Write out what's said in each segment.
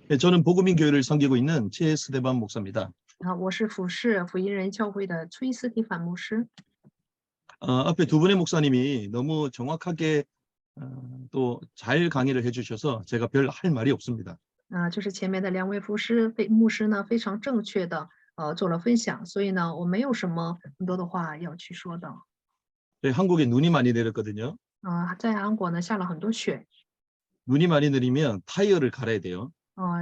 네, 저는 복음인 교회를 섬기고 있는 최스데반 목사입니다. 我是服侍福音人教会的崔斯蒂凡牧师。 앞에 두 분의 목사님이 너무 정확하게 또 잘 강의를 해주셔서 제가 별 할 말이 없습니다. 就是前面的两位牧师呢，非常正确的做了分享，所以呢，我没有什么更多的话要去说的。 저희 한국에 눈이 많이 내렸거든요. 在韩国呢下了很多雪， 눈이 많이 내리면 타이어를 갈아야 돼요.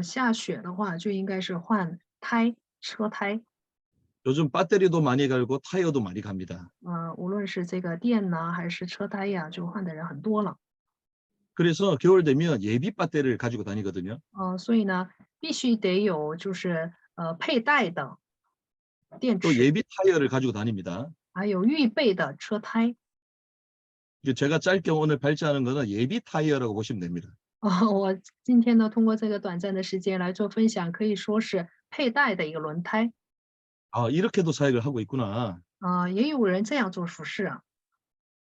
下雪的话就应该是换车胎， 요즘 배터리도 많이 갈고 타이어도 많이 갑니다. 无论是这个电呢还是车胎呀，就换的人很多了。 그래서 겨울 되면 예비 배터리를 가지고 다니거든요. 所以呢，必须得有就是佩戴的电 또 池， 예비 타이어를 가지고 다닙니다. 还有预备的车胎。 제가 짧게 오늘 발제하는 거는 예비 타이어라고 보시면 됩니다. 我今天呢，通过这个短暂的时间来做分享，可以说是佩戴的一个轮胎。 이렇게도 사역을 하고 있구나. 也有人这样做服饰啊。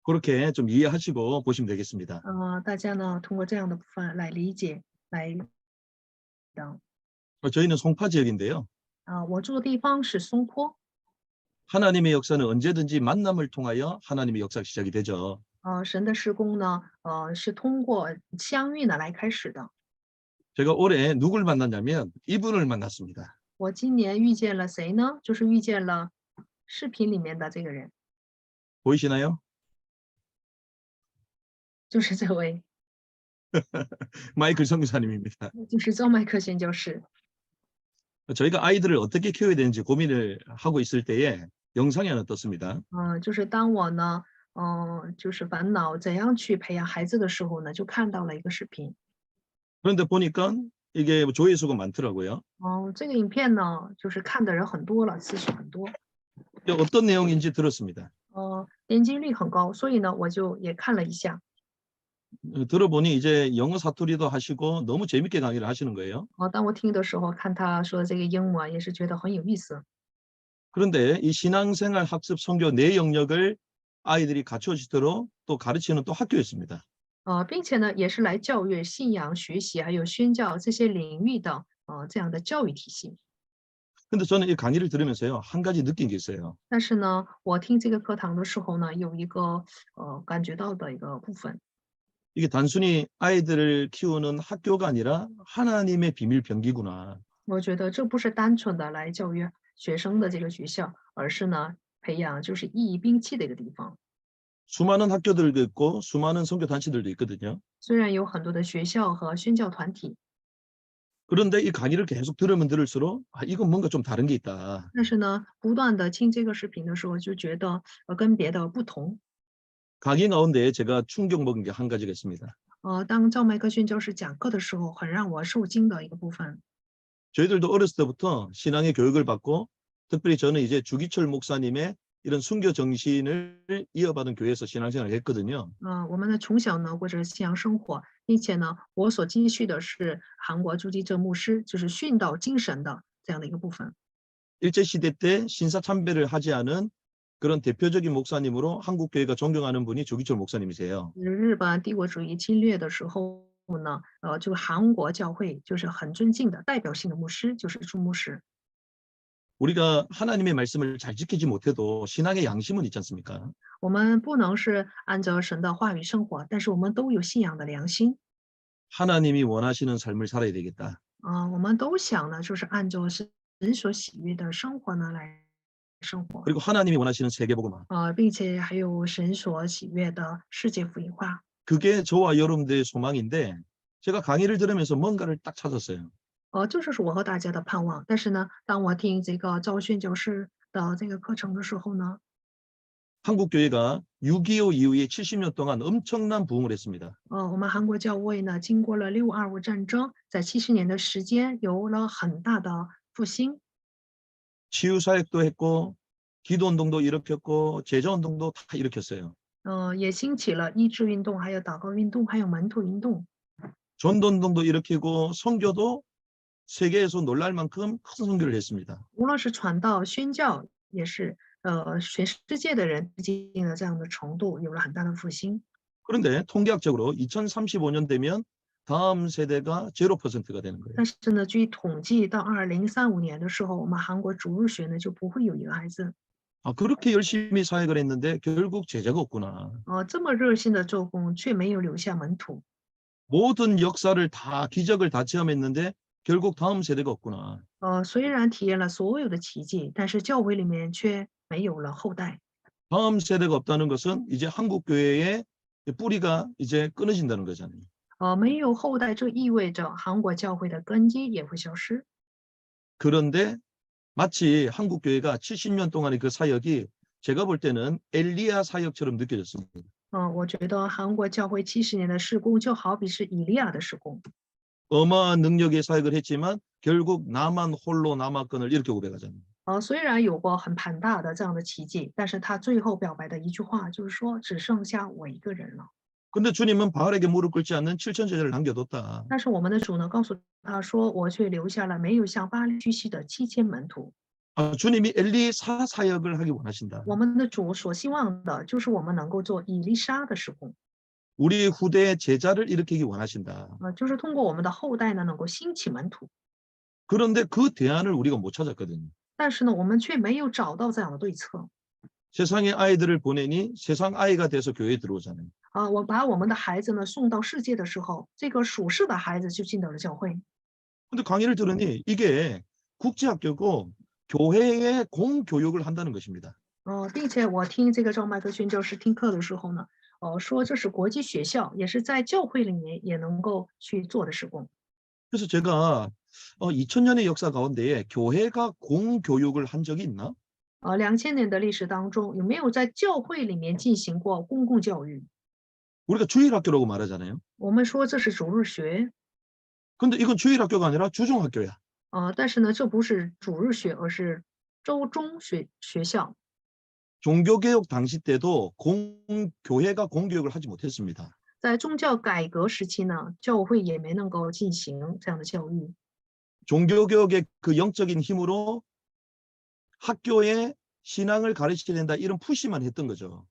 그렇게 좀 이해하시고 보시면 되겠습니다. 大家呢通过这样的部分来理解，来的。 저희는 송파 지역인데요. 我住的地方是松坡。 하나님의 역사는 언제든지 만남을 통하여 하나님의 역사가 시작이 되죠. 神的施工呢，是通过相遇呢来开始的。 제가 올해 누굴 만났냐면 이분을 만났습니다. 我今年遇见了谁呢？就是遇见了视频里面的这个人， 보이시나요? 就是这位， 마이클 선교사님입니다. 就是周麦克宣教士。 저희가 아이들을 어떻게 키워야 되는지 고민을 하고 있을 때에 영상이 하나 떴습니다. 就是当我呢，就是烦恼怎样去培养孩子的时候呢，就看到了一个视频。 그런데 보니까 이게 조회수가 많더라고요. 这个影片呢，就是看的人很多了，次数很多， 어떤 내용인지 들었습니다. 点击率很高，所以呢，我就也看了一下。 들어보니 이제 영어 사투리도 하시고 너무 재밌게 강의를 하시는 거예요. 当我听的时候，看他说的这个英文，也是觉得很有意思。 그런데 이 신앙생활 학습 선교 내 영역을 아이들이 갖춰지도록 또 가르치는 또 학교였습니다. 并且呢，也是来教育信仰、学习还有宣教这些领域的这样的教育体系。 근데 저는 이 강의를 들으면서요, 한 가지 느낀 게 있어요. 但是呢，我听这个课堂的时候呢，有一个感觉到的一个部分， 이게 단순히 아이들을 키우는 학교가 아니라 하나님의 비밀 병기구나. 我觉得这不是单纯的来教育学生的这个学校，而是呢培养就是意义兵器的一个地方。 수많은 학교들도 있고 수많은 선교 단체들도 있거든요. 虽然有很多的学校和宣教团体， 그런데 이 강의를 계속 들으면 들을수록 이건 뭔가 좀 다른 게 있다. 但是呢，不断的听这个视频的时候，就觉得跟别的不同。 강의 가운데 제가 충격 먹은 게 한 가지가 있습니다. 当赵麦克宣教士讲课的时候，很让我受惊的一个部分。 저희들도 어렸을 때부터 신앙의 교육을 받고 특별히 저는 이제 주기철 목사님의 이런 순교 정신을 이어받은 교회에서 신앙생활을 했거든요. 我们呢从小呢过着信仰生活，并且呢，我所继续的是韩国朱基正牧师，就是殉道精神的这样的一个部分。 일제시대 때 신사참배를 하지 않은 그런 대표적인 목사님으로 한국 교회가 존경하는 분이 주기철 목사님이세요. 日本帝国主义侵略的时候呢，就韩国教会就是很尊敬的代表性的牧师，就是朱牧师。 우리가 하나님의 말씀을 잘 지키지 못해도 신앙의 양심은 있지 않습니까? 我们不能是按照神的话语生活，但是我们都有信仰的良心。 하나님이 원하시는 삶을 살아야 되겠다. 我们都想呢，就是按照神所喜悦的生活呢来生活。 그리고 하나님이 원하시는 세계복음화. 并且还有神所喜悦的世界福音化。 그게 저와 여러분들의 소망인데 제가 강의를 들으면서 뭔가를 딱 찾았어요. 这就是我和大家的盼望。但是呢，当我听这个赵宣教士的这个课程的时候呢， 한국 교회가 6.25 이후에 70년 동안 엄청난 부흥을 했습니다. 我们韩国教会呢，经过了6.25战争，在70年的时间有了很大的复兴。 치유 사역도 했고 기도 운동도 일으켰고 제자 운동도 다 일으켰어요. 也兴起了医治运动，还有祷告运动，还有门徒运动。 전도 운동도 일으키고 선교도 세계에서 놀랄 만큼 큰 선교를 했습니다. 无论是传道、宣教，也是全世界的人接近了这样的程度，有了很大的复兴。 그런데 통계학적으로 2035년 되면 다음 세대가 0%가 되는 거예요. 但是呢，据统计，到2035年的时候，我们韩国主日学呢就不会有一个孩子。 아, 그렇게 열심히 사역을 했는데 결국 제자가 없구나. 这么热心的做工，却没有留下门徒。 모든 역사를 다 기적을 다 체험했는데 결국 다음 세대가 없구나. 虽然体验了所有的奇迹，但是教会里面却没有了后代。 다음 세대가 없다는 것은 이제 한국 교회의 뿌리가 이제 끊어진다는 거잖아요. 没有后代，这意味着韩国教会的根基也会消失。 그런데 마치 한국 교회가 70년 동안의 그 사역이 제가 볼 때는 엘리야 사역처럼 느껴졌습니다. 我觉得韩国教会70年的事工，就好比是以利亚的事工。 어마어마한 능력의 사역을 했지만 결국 나만 홀로 남았건을 이렇게 고백하잖아요. 虽然有过很庞大的这样的奇迹，但是他最后表白的一句话就是说，只剩下我一个人了。 근데 주님은 바알에게 무릎 꿇지 않는 7천 제자를 남겨뒀다. 但是我们的主呢，告诉他说，我却留下了没有向巴黎屈膝的7000门徒。 아, 주님이 엘리사 사역을 하기 원하신다. 我们的主所希望的就是我们能够做以利沙的事工， 우리 후대의 제자를 일으키기 원하신다. 就是通过我们的后代呢，能够兴起门徒。 그런데 그 대안을 우리가 못 찾았거든요. 但是呢，我们却没有找到这样的对策。 세상의 아이들을 보내니 세상 아이가 돼서 교회에 들어오잖아요. 我把我们的孩子呢送到世界的时候，这个属世的孩子就进到了教会。 근데 강의를 들으니 이게 국제학교고 교회의 공교육을 한다는 것입니다. 并且我听这个赵麦克宣教师听课的时候呢，说这是国际学校，也是在教会里面也能够去做的事工。 그래서 제가 2000년의 역사 가운데에 교회가 공교육을 한 적이 있나? 2000年的历史当中，有没有在教会里面进行过公共教育？ 우리가 주일학교라고 말하잖아요. 我们说这是主日学， 근데 이건 주일학교가 아니라 주중학교야. 但是呢，这不是主日学，而是周中学校。 종교개혁 당시 때도 교회가 공교육을 하지 못했습니다. 在宗教改革时期呢，教会也没能够进行这样的教育。 종교개혁의 그 영적인 힘으로 학교에 신앙을 가르쳐야 된다 이런 푸시만 했던 거죠.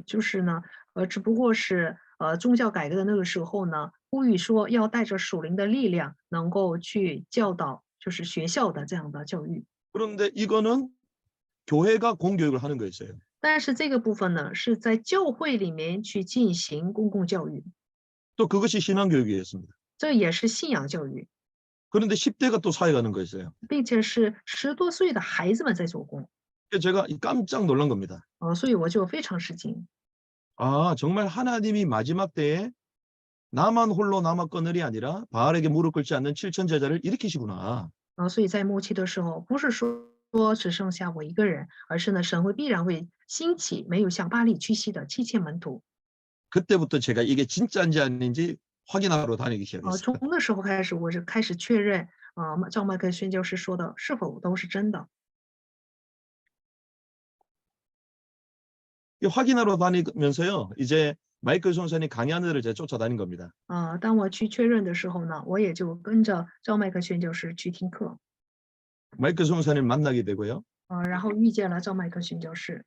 就是呢，只不过是宗教改革的那个时候呢，呼吁说要带着属灵的力量，能够去教导，就是学校的这样的教育。 그런데 이거는 교회가 공교육을 하는 거였어요. 但是这个部分呢，是在教会里面去进行公共教育， 또 그것이 신앙교육이었습니다. 这也是信仰教育， 그런데 10대가 또 사역하는 거였어요. 并且是10多岁的孩子们在做工。 그래서 제가 깜짝 놀란 겁니다. 所以我就非常吃惊。 아, 정말 하나님이 마지막 때에 나만 홀로 남았거늘이 아니라 바알에게 무릎 꿇지 않는 7천 제자를 일으키시구나. 所以在末期的时候，不是说只剩下我一个人，而是呢，神必然会兴起没有向巴黎屈膝的7000门徒。 그때부터 제가 이게 진짜인지 아닌지 확인하러 다니기 시작했어요. 从那时候开始，我是开始确认赵麦克宣教师说的是否都是真的。 이 확인하러 다니면서요. 이제 마이클 선생이 강의하는 데를 제가 쫓아다닌 겁니다. 当我去确认的时候呢，我也就跟着赵麦克宣教师去听课。 마이클 선생을 만나게 되고요. 然后遇见了赵麦克宣教师。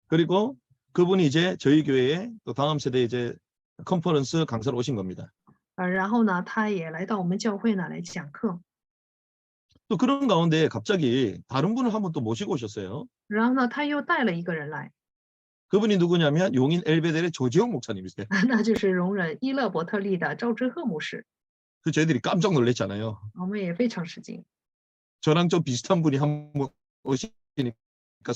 그리고 그분이 이제 저희 교회에 또 다음 세대 이제 컨퍼런스 강사로 오신 겁니다. 然后呢，他也来到我们教会呢来讲课。 또 그런 가운데 갑자기 다른 분을 한 번 또 모시고 오셨어요. 然后呢，他又带了一个人来， 그분이 누구냐면 용인 엘베델의 조지영 목사님이세요. 那就是容忍伊勒伯特利的赵之赫牧师。 그 저희들이 깜짝 놀랐잖아요. 我们也非常吃惊。 저랑 좀 비슷한 분이 한 번 오시니까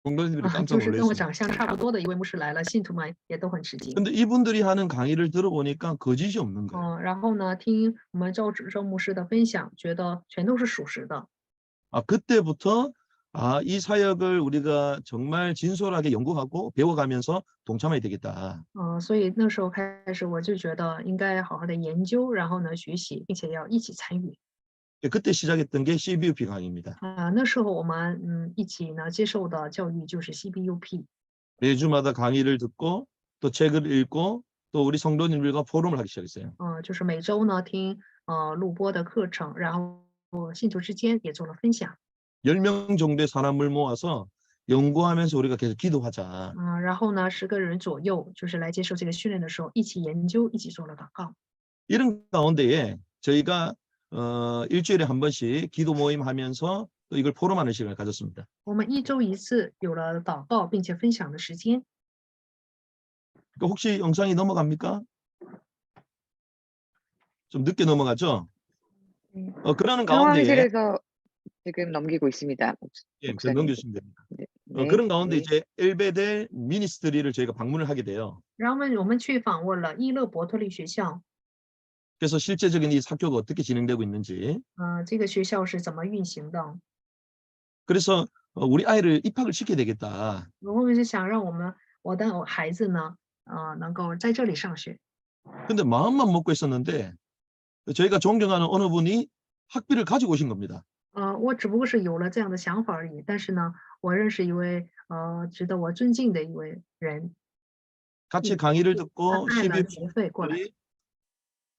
성도님들이 깜짝 就是跟我 놀랐어요. 长相差不多的一位牧师来了，信徒们也都很吃惊。 근데 이분들이 하는 강의를 들어보니까 거짓이 없는 거예요. 然后呢，听我们赵牧师的分享，觉得全都是属实的。 아, 그때부터 이 사역을 우리가 정말 진솔하게 연구하고 배워가면서 동참해야 되겠다. 所以那时候开始，我就觉得应该好好的研究，然后呢学习，并且要一起参与。 그때 시작했던 게 CBUP 강의입니다. 那时候我们一起呢接受的教育就是 CBUP。 매주마다 강의를 듣고 또 책을 읽고 또 우리 성도님들과 포럼을 하기 시작했어요. 就是每周呢听录播的课程，然后信徒之间也做了分享。 10명 정도의 사람을 모아서 연구하면서 우리가 계속 기도하자. 然后呢10个人左右，就是来接受这个训练的时候，一起研究，一起做了祷告。 이런 가운데에 저희가 일주일에 한 번씩 기도 모임 하면서 또 이걸 포럼하는 시간을 가졌습니다. 我们一周一次有了祷告并且分享的时间。 그러니까 혹시 영상이 넘어갑니까? 좀 늦게 넘어가죠? 음. 그러는 가운데에 상황실에서 지금 넘기고 있습니다. 예, 그 목사님. 넘겨주시면 됩니다. 네. 그런 가운데 네. 이제 엘베델 미니스트리를 저희가 방문을 하게 돼요. 然后我们去访问了伊勒伯特利学校， 그래서 실제적인 이 학교가 어떻게 진행되고 있는지, 这个学校是怎么运行的？ 그래서 우리 아이를 입학을 시켜야 되겠다. 我们是想让我的孩子呢，能够在这里上学。 근데 마음만 먹고 있었는데 저희가 존경하는 어느 분이 학비를 가지고 오신 겁니다. 我只不过是有了这样的想法而已。但是呢，我认识一位值得我尊敬的一位人， 같이 강의를 他 듣고 带了 CBUP 学费过来。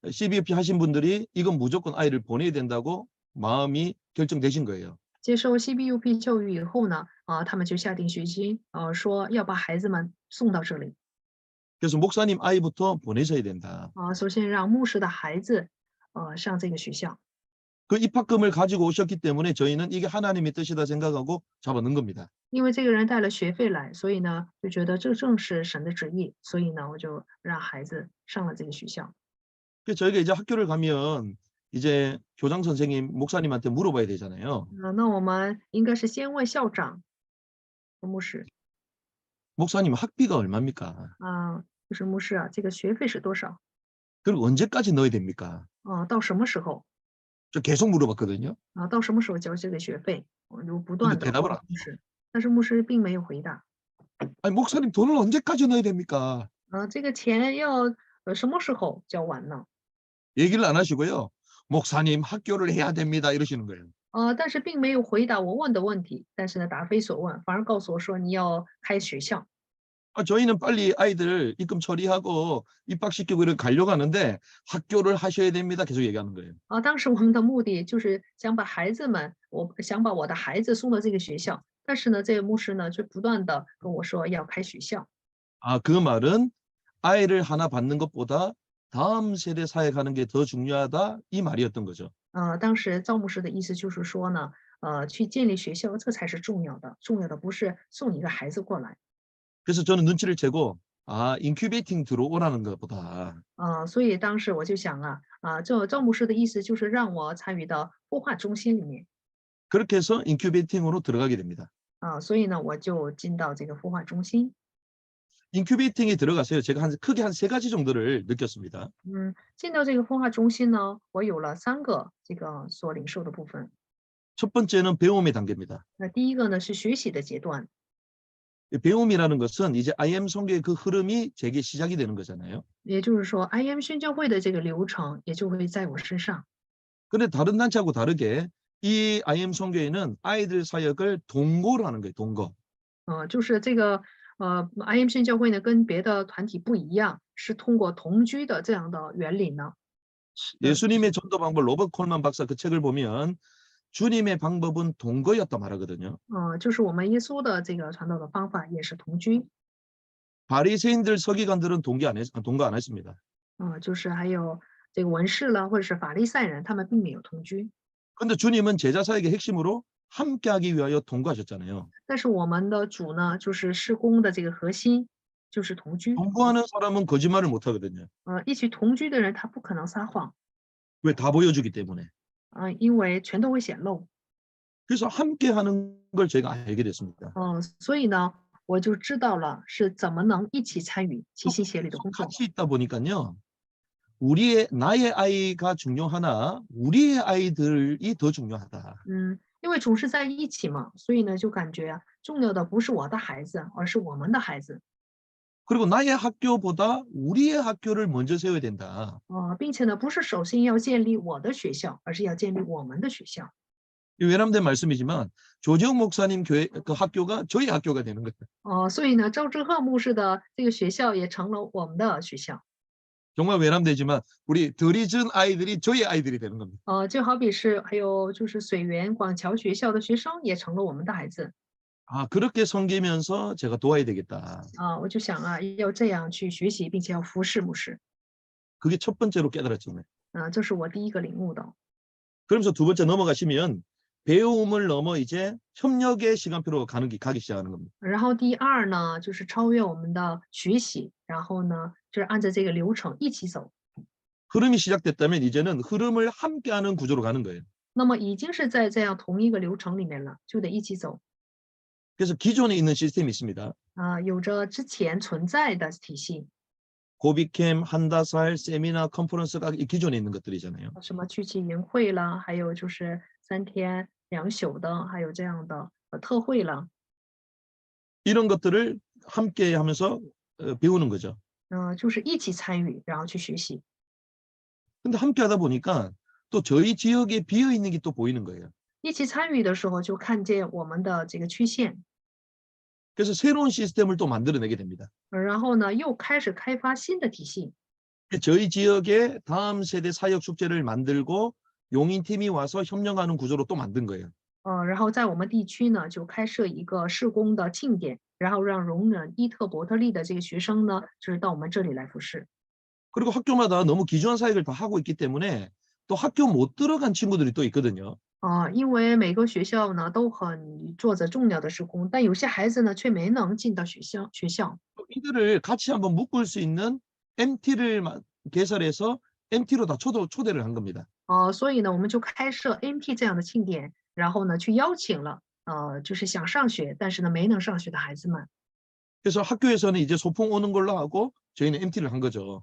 CBUP 하신 분들이 이건 무조건 아이를 보내야 된다고 마음이 결정되신 거예요. 接受 CBUP 教育以后呢，他们就下定决心，说要把孩子们送到这里。 그래서 목사님 아이부터 보내셔야 된다. 首先让牧师的孩子，上这个学校。 그 입학금을 가지고 오셨기 때문에 저희는 이게 하나님의 뜻이다 생각하고 잡아넣은 겁니다. 因为这个人带了学费来，所以呢，就觉得这正是神的旨意，所以呢，我就让孩子上了这个学校。 그래서 저희가 이제 학교를 가면 이제 교장 선생님, 목사님한테 물어봐야 되잖아요. 那我们应该是先问校长和牧师， 목사님 학비가 얼마입니까? 就是牧师啊，这个学费是多少？ 그리고 언제까지 넣어야 됩니까? 到什么时候？ 저 계속 물어봤거든요. 到什么时候交这个学费？我就不断的 대답을 问 안 牧师，但是牧师并没有回答。 아니 목사님 돈을 언제까지 넣어야 됩니까? 这个钱要什么时候交完呢？ 얘기를 안 하시고요. 목사님 학교를 해야 됩니다 이러시는 거예요. 但是并没有回答我问的问题，但是呢，答非所问，反而告诉我说你要开学校。 저희는 빨리 아이들 입금 처리하고 입학시키고 이렇게 가려고 하는데 학교를 하셔야 됩니다. 계속 얘기하는 거예요. 当时我们的目的就是想把孩子们，我想把我的孩子送到这个学校，但是呢，这个牧师呢就不断的跟我说要开学校。 그 말은 아이를 하나 받는 것보다 다음 세대 사역하는 게 더 중요하다 이 말이었던 거죠. 当时赵牧师的意思就是说呢，去建立学校这才是重要的，重要的不是送你一个孩子过来。 그래서 저는 눈치를 채고 인큐베이팅 들어오라는 것보다 所以当时我就想这赵牧师的意思就是让我参与到孵化中心里面。 그렇게 해서 인큐베이팅으로 들어가게 됩니다. 所以呢，我就进到这个孵化中心。 인큐베이팅에 들어가서요. 제가 크게 한 3가지 정도를 느꼈습니다. 进到这个孵化中心呢，我有了3个这个所领受的部分。 첫 번째는 배움의 단계입니다. 那第一个呢是学习的阶段。 배움이라는 것은 이제 IM 성교의 그 흐름이 제게 시작이 되는 거잖아요. 也就是说，IM 宣教会的这个流程也就会在我身上。 그런데 다른 단체하고 다르게 이 IM 성교회는 아이들 사역을 동거로 하는 거예요. 동거. 就是这个IM 宣教会呢，跟别的团体不一样，是通过同居的这样的原理呢。 예수님의 전도 방법 로버트 콜만 박사 그 책을 보면 주님의 방법은 동거였다 말하거든요. 就是我们耶稣的这个传道的方法也是同居。 바리새인들 서기관들은 동거 안 했습니다. 就是还有这个文士了，或者是法利赛人，他们并没有同居。 그런데 주님은 제자 사역의 핵심으로 함께하기 위하여 동거하셨잖아요. 但是我们的主呢，就是施工的这个核心就是同居。 동거하는 사람은 거짓말을 못 하거든요. 一起同居的人，他不可能撒谎， 왜? 다 보여주기 때문에. 因为全都会显露。 그래서 함께하는 걸 제가 알게 됐습니다. 所以呢，我就知道了是怎么能一起参与齐心协力的工作。 같이 있다 보니까요. 나의 아이가 중요하나 우리의 아이들이 더 중요하다. 因为总是在一起嘛，所以呢，就感觉重要的不是我的孩子，而是我们的孩子。 그리고 나의 학교보다 우리의 학교를 먼저 세워야 된다. 并且呢，不是首先要建立我的学校，而是要建立我们的学校。 외람된 말씀이지만 조재욱 목사님 교회 그 학교가 저희 학교가 되는 거예요. 所以呢，赵志鹤牧师的这个学校也成了我们的学校。 정말 외람되지만 우리 더리즌 아이들이 저희 아이들이 되는 겁니다. 就好比是还有就是水源广侨学校的学生也成了我们的孩子。 그렇게 섬기면서 제가 도와야 되겠다. 我就想要这样去学习，并且要服侍牧师。 그게 첫 번째로 깨달았잖아요. 这是我第一个领悟的。 그러면서 두 번째 넘어가시면 배움을 넘어 이제 협력의 시간표로 가기 시작하는 겁니다. 然后第二呢，就是超越我们的学习，然后呢，就是按照这个流程一起走。 흐름이 시작됐다면 이제는 흐름을 함께하는 구조로 가는 거예요. 那么已经是在这样同一个流程里面了，就得一起走。 그래서 기존에 있는 시스템이 있습니다. 有着之前存在的体系， 고비캠, 한다살, 세미나, 컨퍼런스가 이 기존에 있는 것들이잖아요. 什么聚集营会了，还有就是3天2宿的，还有这样的特会了。 이런 것들을 함께 하면서 배우는 거죠. 就是一起参与，然后去学习。 근데 함께 하다 보니까 또 저희 지역에 비어 있는 게 또 보이는 거예요. 一起参与的时候，就看见我们的这个缺陷， 그래서 새로운 시스템을 또 만들어내게 됩니다. 然后呢，又开始开发新的体系。 저희 지역에 다음 세대 사역 축제를 만들고 용인팀이 와서 협력하는 구조로 또 만든 거예요. 然后在我们地区呢，就开设一个事工的庆典，然后让容忍伊特伯特利的这个学生呢，就是到我们这里来服侍。 그리고 학교마다 너무 기존 사역을 다 하고 있기 때문에 또 학교 못 들어간 친구들이 또 있거든요. 因为每个学校呢都很做着重要的事工，但有些孩子呢却没能进到学校。 이들을 같이 한번 묶을 수 있는 MT를 개설해서 MT로 다 초대를 한 겁니다. 所以呢，我们就开设 MT 这样的庆典，然后呢去邀请了就是想上学但是呢没能上学的孩子们。 그래서 학교에서는 이제 소풍 오는 걸로 하고 저희는 MT를 한 거죠.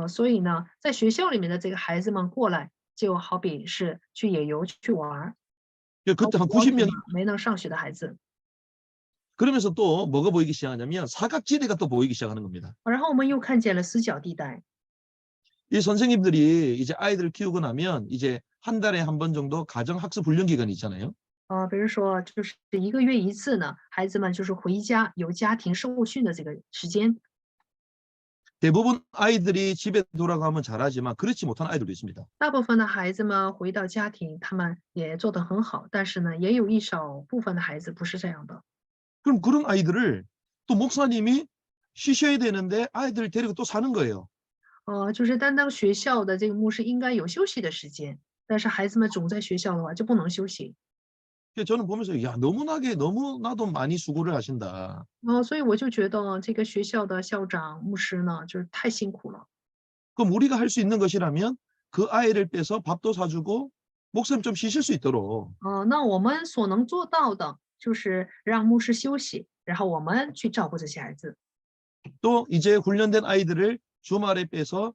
所以呢，在学校里面的这个孩子们过来，就好比是去野游去玩， 그때 한 90명이 没能上学的孩子。 그러면서 또 뭐가 보이기 시작하냐면 사각지대가 또 보이기 시작하는 겁니다. 然后我们又看见了死角地带。 이 선생님들이 이제 아이들을 키우고 나면 이제 한 달에 한 번 정도 가정 학습 훈련 기간이 있잖아요. 比如说就是1个月1次呢，孩子们就是回家有家庭受训的这个时间。 대부분 아이들이 집에 돌아가면 잘하지만 그렇지 못한 아이들도 있습니다. 大部分的孩子们回到家庭，他们也做得很好，但是呢，也有一少部分的孩子不是这样的。 그럼 그런 아이들을 또 목사님이 쉬셔야 되는데 아이들을 데리고 또 사는 거예요. 就是担当学校的这个牧师应该有休息的时间，但是孩子们总在学校的话就不能休息。 그래서 저는 보면서 야 너무나도 많이 수고를 하신다. 所以我就觉得这个学校的校长、牧师呢，就是太辛苦了。 그럼 우리가 할 수 있는 것이라면 그 아이를 빼서 밥도 사주고 목사님 좀 쉬실 수 있도록 那我们所能做到的就是让牧师休息，然后我们去照顾这些孩子。 또 이제 훈련된 아이들을 주말에 빼서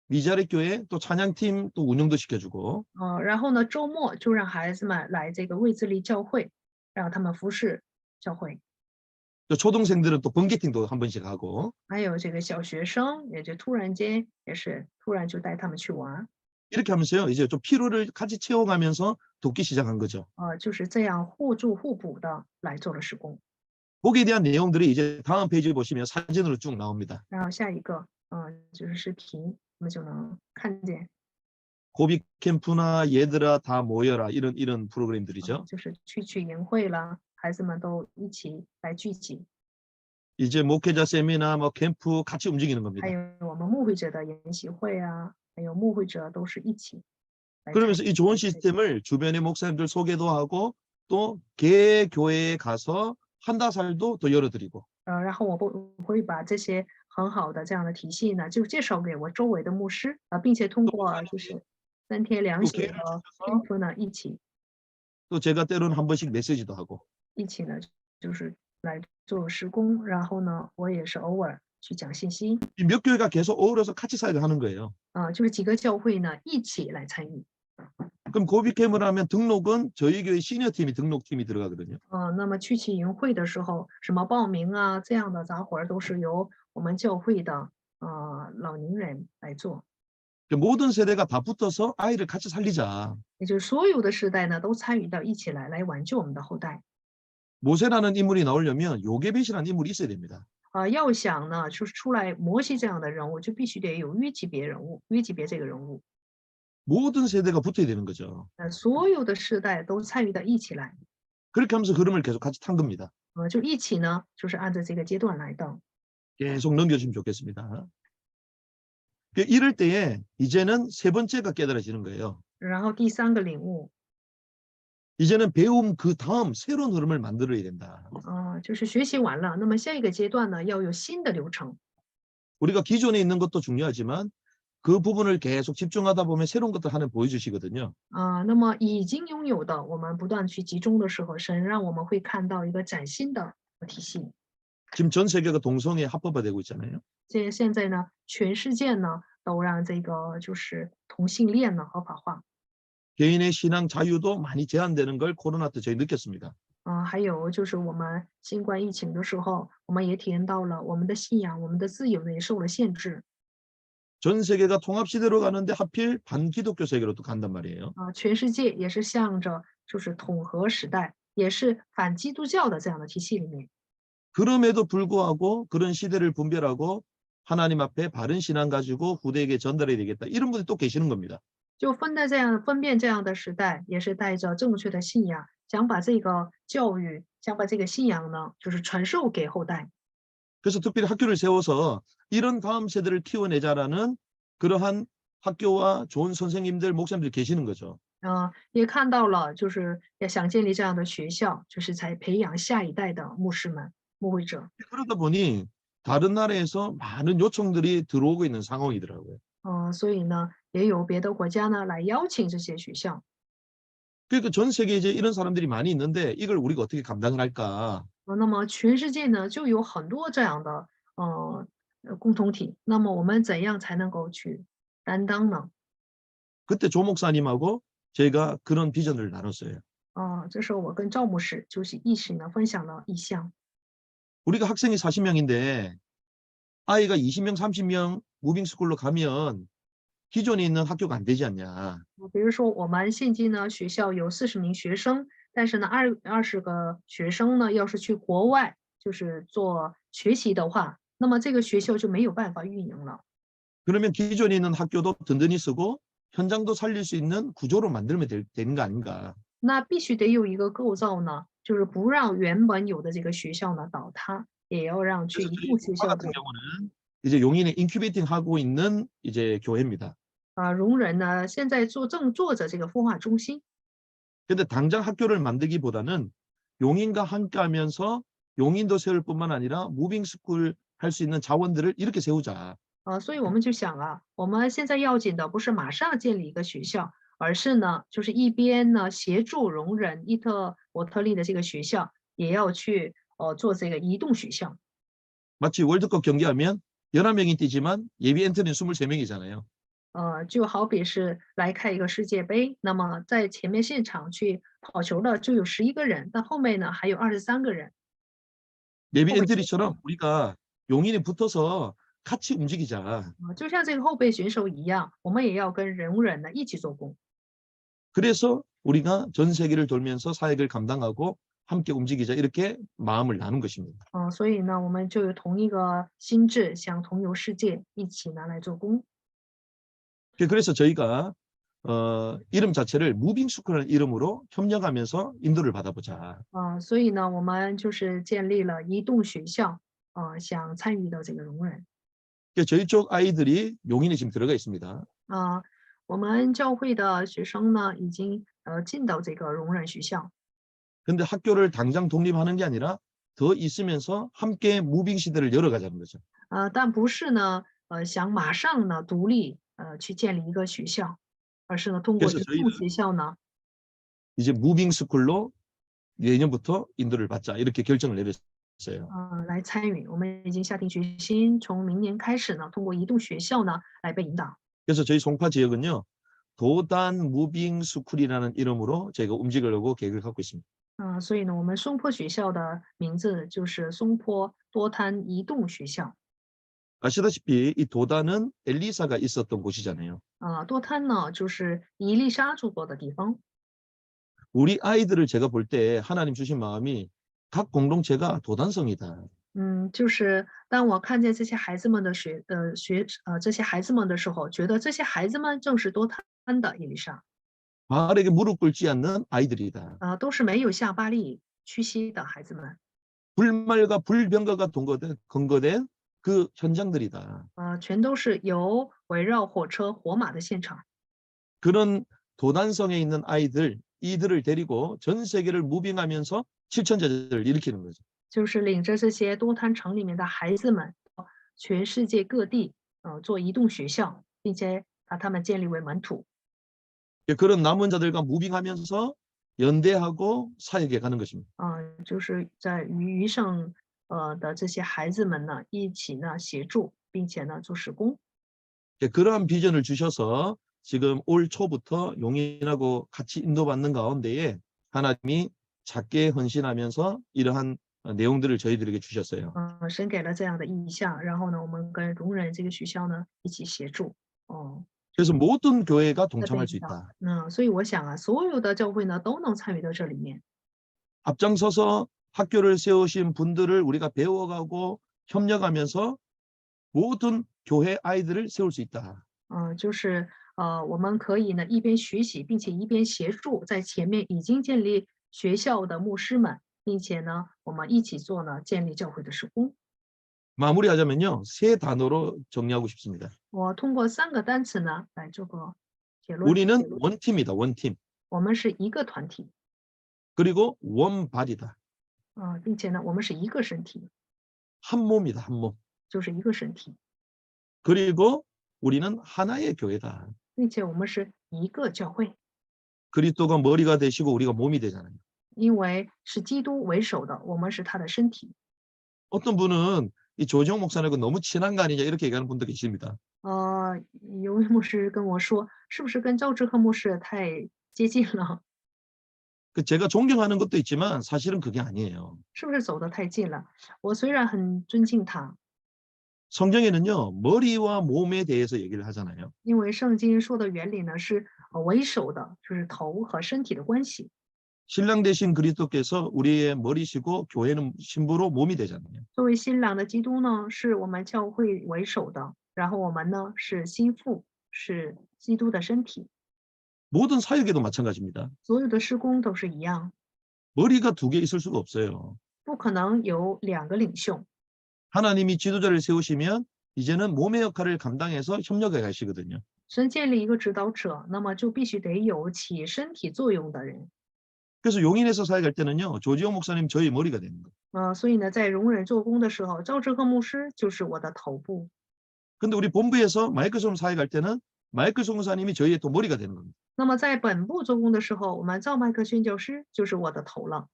미자리 교회 또 찬양팀 또 운영도 시켜주고 然后呢，周末就让孩子们来这个卫自立教会，让他们服侍教会。 또 초등생들은 또 번개팀도 한 번씩 하고 还有这个小学生，也就突然间也是突然就带他们去玩。 이렇게 하면서요 이제 좀 피로를 같이 채워가면서 돕기 시작한 거죠. 就是这样互助互补的来做了施工。 거기에 대한 내용들이 이제 다음 페이지 보시면 사진으로 쭉 나옵니다. 然后下一个，就是视频，我们就能看见， 고비 캠프나 얘들아 다 모여라 이런 프로그램들이죠. 就是去营会了，孩子们都一起来聚集， 이제 목회자 세미나 뭐 캠프 같이 움직이는 겁니다. 还有我们牧会者的研习会啊，还有牧会者都是一起来参与。 그러면서 이 좋은 시스템을 주변의 목사님들 소개도 하고 또 개 교회에 가서 한다살도 또 열어드리고 然后我会把这些很好的这样的体系呢，就介绍给我周围的牧师并且通过就是3天2宿的camp呢，一起 또 제가 때로는 한 번씩 메시지도 하고 呢，就是来做施工，然後呢，我也是偶尔去讲信息， 이 몇 교회가 계속 어우러서 같이 사역을 하는 거예요. 就是几个教会呢一起来参与。 그럼 고비캠을 하면 등록은 저희 교회 시니어팀이 등록팀이 들어가거든요. 那么去起营会的时候，什么报名啊这样的杂活儿都是由我们教会的老年人来做， 모든 세대가 다 붙어서 아이를 같이 살리자. 也就是所有的世代呢都参与到一起来挽救我们的后代。 모세라는 인물이 나오려면 요게벳이라는 인물이 있어야 됩니다. 要想呢就是出来摩西这样的人物，就必须得有约基别人物，约基别这个人物。 모든 세대가 붙어야 되는 거죠. 所有的世代都参与到一起来， 그렇게 하면서 흐름을 계속 같이 탄 겁니다. 就一起呢就是按照这个阶段来的。 계속 넘겨주시면 좋겠습니다. 이럴 때에 이제는 세 번째가 깨달아지는 거예요. 然后第三个领悟， 이제는 배움 그 다음 새로운 흐름을 만들어야 된다. 就是学习完了，那么下一个阶段呢，要有新的流程。 우리가 기존에 있는 것도 중요하지만 그 부분을 계속 집중하다 보면 새로운 것들 하나 보여주시거든요. 那么已经拥有的，我们不断去集中的时候，神让我们会看到一个崭新的体系。 지금 전 세계가 동성애 합법화되고 있잖아요. 现在呢，全世界呢都让这个就是同性恋呢合法化。 개인의 신앙 자유도 많이 제한되는 걸 코로나 때 저희 느꼈습니다. 还有就是我们新冠疫情的时候，我们也体验到了我们的信仰、我们的自由呢也受了限制。 전 세계가 통합 시대로 가는데 하필 반기독교 세계로 또 간단 말이에요. 全世界也是向着就是统合时代，也是反基督教的这样的体系里面。 그럼에도 불구하고 그런 시대를 분별하고 하나님 앞에 바른 신앙 가지고 후대에게 전달해야 되겠다. 이런 분들이 또 계시는 겁니다. 就分辨这样的时代，也是带着正确的信仰，想把这个教育，想把这个信仰呢，就是传授给后代。 그래서 특별히 학교를 세워서 이런 다음 세대를 키워내자라는 그러한 학교와 좋은 선생님들, 목사님들 계시는 거죠. 也看到了，就是也想建立这样的学校，就是才培养下一代的牧师们、牧会者。 그러다 보니 다른 나라에서 많은 요청들이 들어오고 있는 상황이더라고요. 所以呢，也有别的国家呢来邀请这些学校。 그러니까 전 세계에 이제 이런 사람들이 많이 있는데 이걸 우리가 어떻게 감당을 할까? 那么全世界呢就有很多这样的共同体，那么我们怎样才能够去担当呢？ 그때 조 목사님하고 제가 그런 비전을 나눴어요. 这时候我跟赵牧师就是一起呢分享了意向。 우리가 학생이 40명인데 아이가 20명, 30명 무빙스쿨로 가면 기존에 있는 학교가 안 되지 않냐. 比如说我们现今呢学校有40名学生，但是呢20个学生呢要是去国外就是做学习的话，那么这个学校就没有办法运营了。 그러면 기존에 있는 학교도 든든히 쓰고 현장도 살릴 수 있는 구조로 만들면 되는 거 아닌가. 那必须得有一个构造呢，就是不让原本有的这个学校呢倒塌，也要让去 그래서 移 저희 步学 교파 校 같은 경우는 이제 용인에 인큐베이팅 하고 있는 이제 교회입니다. 容人呢现在正做着这个孵化中心。 근데 당장 학교를 만들기보다는 용인과 함께하면서 용인도 세울 뿐만 아니라 무빙스쿨 할 수 있는 자원들을 이렇게 세우자. 所以我们就想我们现在要紧的不是马上建立一个学校，而是呢，就是一边呢协助容忍伊特沃特利的这个学校，也要去做这个移动学校。 마치 월드컵 경기하면 11명이 뛰지만 예비 엔트리는 23명이잖아요. 就好比是来看一个世界杯，那么在前面现场去跑球的就有11个人，但后面呢还有23个人。 예비 엔트리처럼 우리가 용인에 붙어서 같이 움직이자. 就像这个后备选手一样，我们也要跟容忍呢一起做工。 그래서 우리가 전 세계를 돌면서 사역을 감당하고 함께 움직이자 이렇게 마음을 나눈 것입니다. 所以呢，我们就有同一个心智，想同游世界，一起呢来做工。 그래서 저희가 이름 자체를 무빙스쿨이라는 이름으로 협력하면서 인도를 받아보자. 所以呢，我们就是建立了移动学校，想参与到这个容忍。 저희 쪽 아이들이 용인에 지금 들어가 있습니다. 我们教会的学生呢，已经进到这个容忍学校。 근데 학교를 당장 독립하는 게 아니라 더 있으면서 함께 무빙 시대를 열어가자는 거죠. 但不是呢，想马上呢独立去建立一个学校，而是呢通过 그래서 移 저희는 动学校呢， 이제 무빙 스쿨로 내년부터 인도를 받자 이렇게 결정을 내렸어요. 来参与。我们已经下定决心，从明年开始呢，通过移动学校呢来被引导。 그래서 저희 송파 지역은요. 도단 무빙 스쿨이라는 이름으로 저희가 움직이려고 계획을 갖고 있습니다. 所以呢，我们松坡学校的名字就是松坡多滩移动学校。 아시다시피 이 도단은 엘리사가 있었던 곳이잖아요. 多滩呢就是伊丽莎住过的地方。 우리 아이들을 제가 볼 때 하나님 주신 마음이 각 공동체가 도단성이다. 就是当我看见这些孩子们的这些孩子们的时候，觉得这些孩子们正是多滩的伊丽莎， 바알에게 무릎 꿇지 않는 아이들이다. 都是没有向巴力屈膝的孩子们。 불말과 불병거가 근거된 그 현장들이다. 全都是由围绕火车、火马的现场。 그런 도단성에 있는 아이들, 이들을 데리고 전 세계를 무빙하면서 실천자들을 일으키는 거죠. 就是领着这些多滩城里面的孩子们，全世界各地做移动学校，并且把他们建立为门徒。 그런 남은 자들과 무빙하면서 연대하고 사역에 가는 것입니다. 就是在余剩的这些孩子们呢，一起呢协助，并且呢做施工。 그러한 비전을 주셔서 지금 올 초부터 용인하고 같이 인도받는 가운데에 하나님이 작게 헌신하면서 이러한 내용들을 저희들에게 주셨어요. 神给了这样的意向，然后呢，我们跟容忍这个学校呢一起协助。 그래서 모든 교회가 在被 동참할 수 引导。 있다. 所以我想啊，所有的教会呢都能参与到这里面。 앞장서서 학교를 세우신 분들을 우리가 배워가고 협력하면서 모든 교회 아이들을 세울 수 있다. 就是我们可以呢一边学习，并且一边协助在前面已经建立学校的牧师们，并且呢我们一起做呢建立教会的施工。 마무리하자면요, 세 단어로 정리하고 싶습니다. 我通过3个单词呢来做个结论。 우리는 원팀이다, 원팀. 我们是一个团体， 그리고 원발이다. 并且呢我们是一个身体， 한 몸이다, 한 몸. 就是一个身体， 그리고 우리는 하나의 교회다. 并且我们是一个教会， 그리스도가 머리가 되시고 우리가 몸이 되잖아요. 因为是基督为首的，我们是他的身体。 어떤 분은 이 조지용 목사님하고 너무 친한 거 아니냐 이렇게 얘기하는 분도 계십니다. 有位牧师跟我说，是不是跟赵志和牧师太接近了？ 그 제가 존경하는 것도 있지만 사실은 그게 아니에요. 是不是走得太近了？我虽然很尊敬他， 성경에는요, 머리와 몸에 대해서 얘기를 하잖아요. 因为圣经说的原理呢是为首的，就是头和身体的关系。 신랑 되신 그리스도께서 우리의 머리시고 교회는 신부로 몸이 되잖아요. 作为新郎的基督呢，是我们教会为首的，然后我们呢是心腹，是基督的身体。 모든 사역에도 마찬가지입니다. 所有的施工都是一样， 머리가 두 개 있을 수가 없어요. 不可能有2个领袖。 하나님이 지도자를 세우시면 이제는 몸의 역할을 감당해서 협력해 가시거든요. 神建立一个指导者，那么就必须得有起身体作用的人。 그래서 용인에서 사역할 때는요, 조지용 목사님 저희 머리가 되는 거예요. 所以呢，在容忍做工的时候，赵志和牧师就是我的头部。 근데 우리 본부에서 마이클송 사역할 때는 마이클송 목사님이 저희의 또 머리가 되는 겁니다. 那么在本部做工的时候，我们赵麦克宣教师就是我的头了。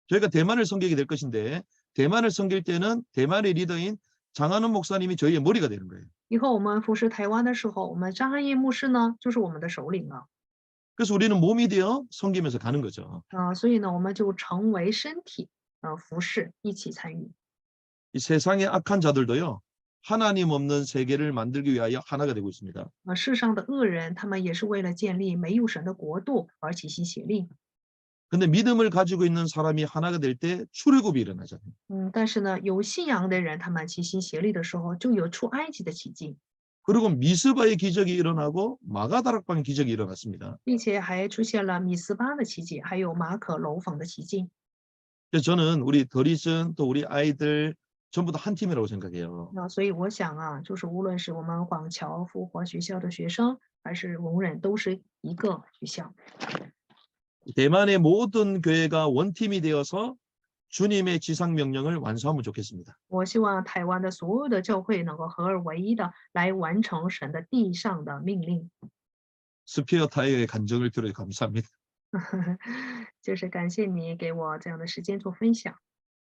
저희가 대만을 섬기게 될 것인데 대만을 섬길 때는 대만의 리더인 장한원 목사님이 저희의 머리가 되는 거예요. 以后我们服侍台湾的时候，我们张安业牧师呢就是我们的首领了。 그래서 우리는 몸이 되어 섬기면서 가는 거죠. 所以呢，我们就成为身体，服侍一起参与。 이 세상의 악한 자들도요, 하나님 없는 세계를 만들기 위하여 하나가 되고 있습니다. 世上的恶人，他们也是为了建立没有神的国度而齐心协力。 근데 믿음을 가지고 있는 사람이 하나가 될 때 출애굽이 일어나잖아요. 但是呢，有信仰的人，他们齐心协力的时候，就有出埃及的奇迹， 그리고 미스바의 기적이 일어나고 마가다락방의 기적이 일어났습니다. 并且还出现了米斯巴的奇迹，还有马可楼房的奇迹。 그래서 저는 우리 더리슨 또 우리 아이들 전부 다 한 팀이라고 생각해요. 所以我想啊，就是无论是我们广侨复活学校的学生，还是容忍，都是一个学校。 대만의 모든 교회가 원팀이 되어서 주님의 지상 명령을 완수하면 좋겠습니다. 我希望台湾的所有的教会能够合而为一的来完成神的地上的命令。 스피어 타이어의 간증을 들어 감사합니다. 就是感谢你给我这样的时间做分享。